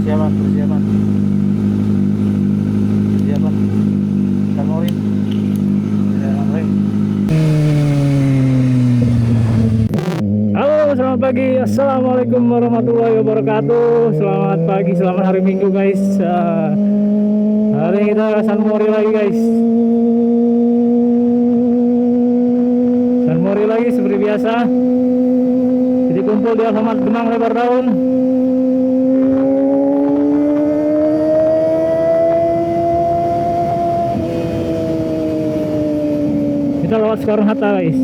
persiapan persiapan persiapan Sanmori Sanmori. Halo, selamat pagi, assalamualaikum warahmatullahi wabarakatuh. Selamat pagi, selamat hari Minggu guys. Hari ini kita Sanmori lagi guys. Sanmori lagi seperti biasa. Jadi kumpul di Alfamart Demang Lebar Daun. Kita lewat Soekarno-Hatta guys.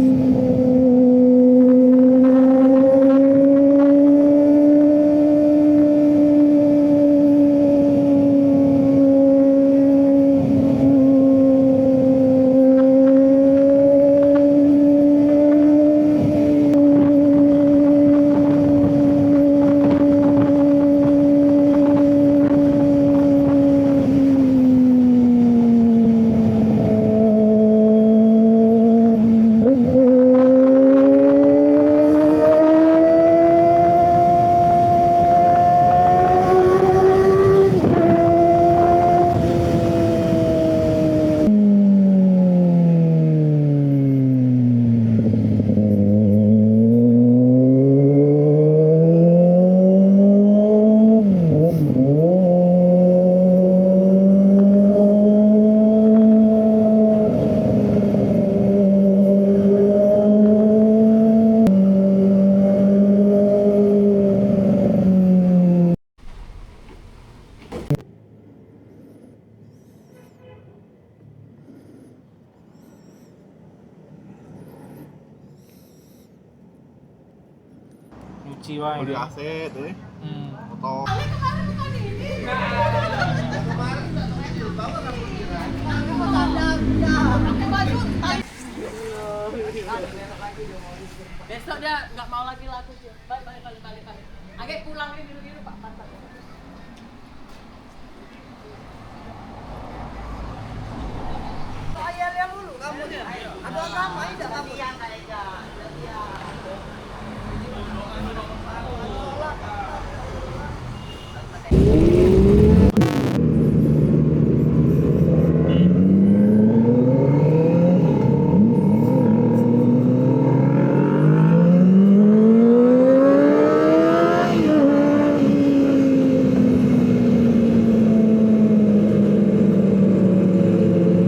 Nyuci wae. Beli AC deh. Foto. Besok dia nggak mau lagi laku dia. Balik. Agak pulang ini biru Pak mantap. Ayah yang dulu kamu dia. Ada agama tidak kamu yang aja.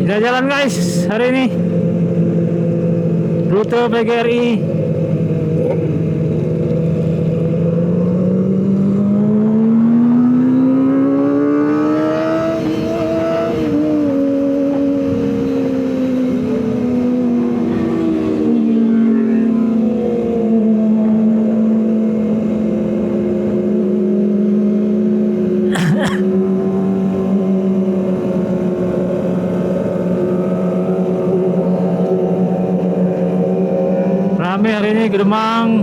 Kita jalan guys hari ini rute PGRI. Rame hari ini ke Demang.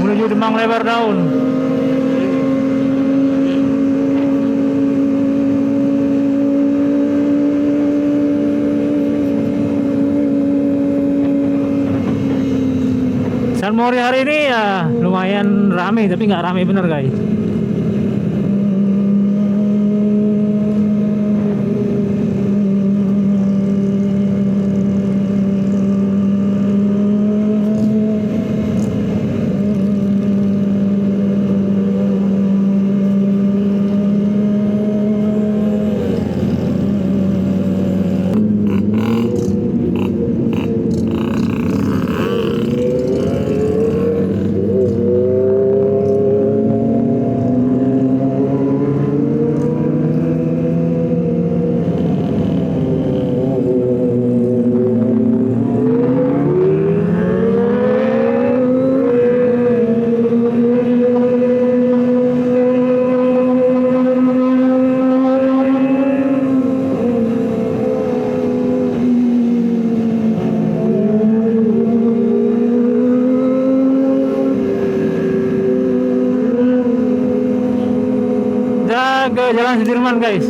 Menuju Demang Lebar Daun. Sanmori hari ini ya lumayan rame, tapi nggak rame bener guys. kanan guys.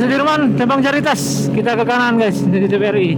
Sudirman, Cabang Caritas. Kita ke kanan guys, dari TVRI.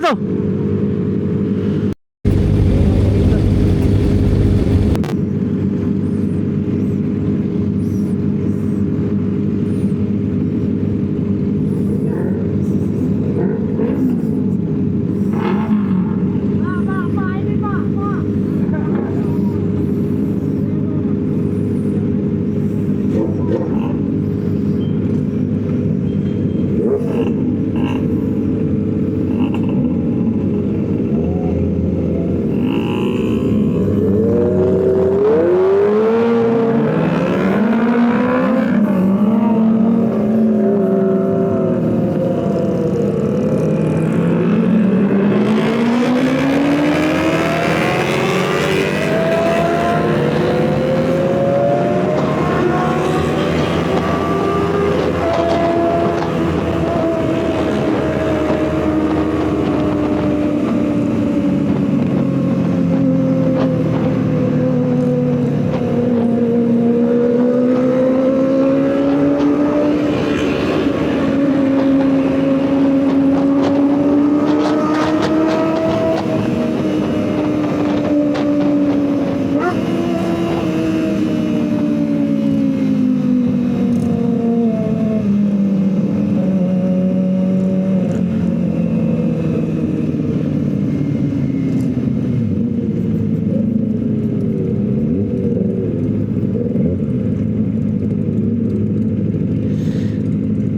Foto.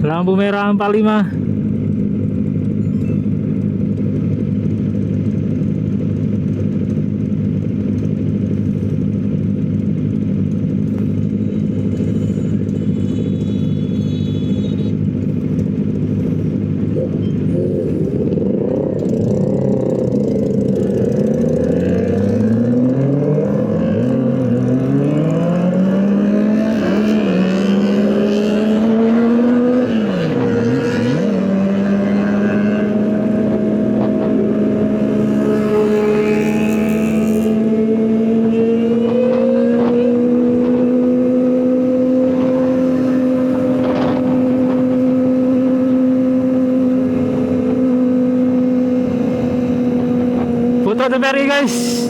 Lampu merah 45. Puto the berry guys.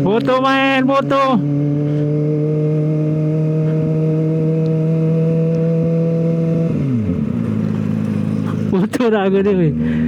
Moto man, moto. Moto na agad yun eh.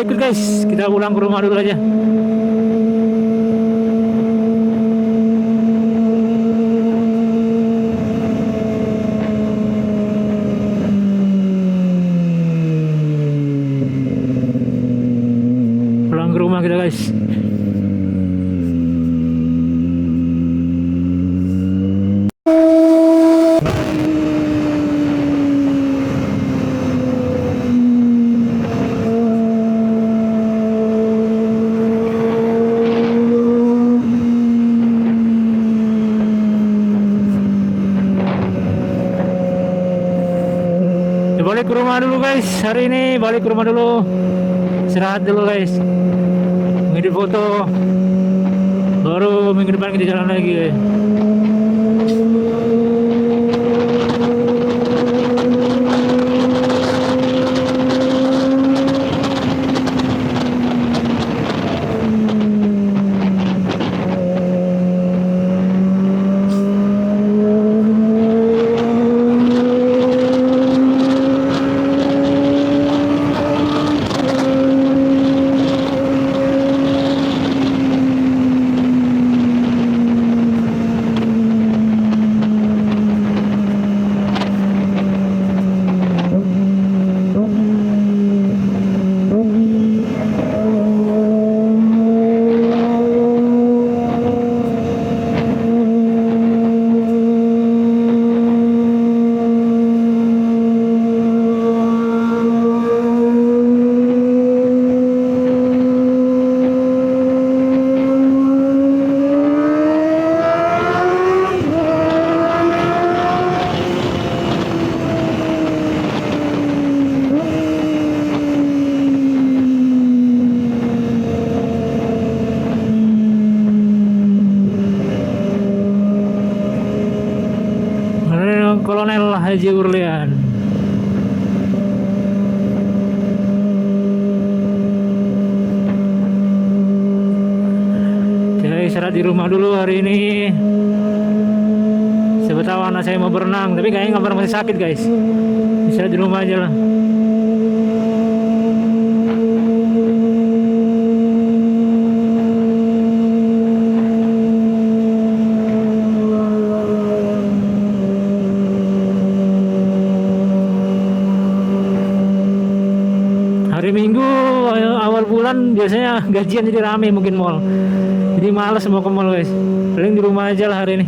ikut guys, kita pulang ke rumah dulu aja. Pulang ke rumah kita guys. Balik ke rumah dulu guys, hari ini balik ke rumah dulu, istirahat dulu guys, ngedit foto, baru minggu depan kita jalan lagi guys. Kolonel Haji Urlian. Saya istirahat di rumah dulu hari ini. Siapa tahu anak saya mau berenang, tapi kayaknya nggak masih sakit guys. Istirahat di rumah aja lah. Hari Minggu awal bulan biasanya gajian jadi rame mungkin mall. Jadi males mau ke mall guys. Paling di rumah aja lah hari ini.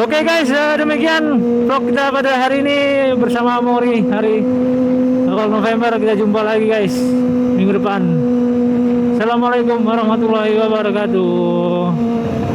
Oke guys, demikian vlog kita pada hari ini bersama Mori hari awal November. Kita jumpa lagi guys minggu depan. Assalamualaikum warahmatullahi wabarakatuh.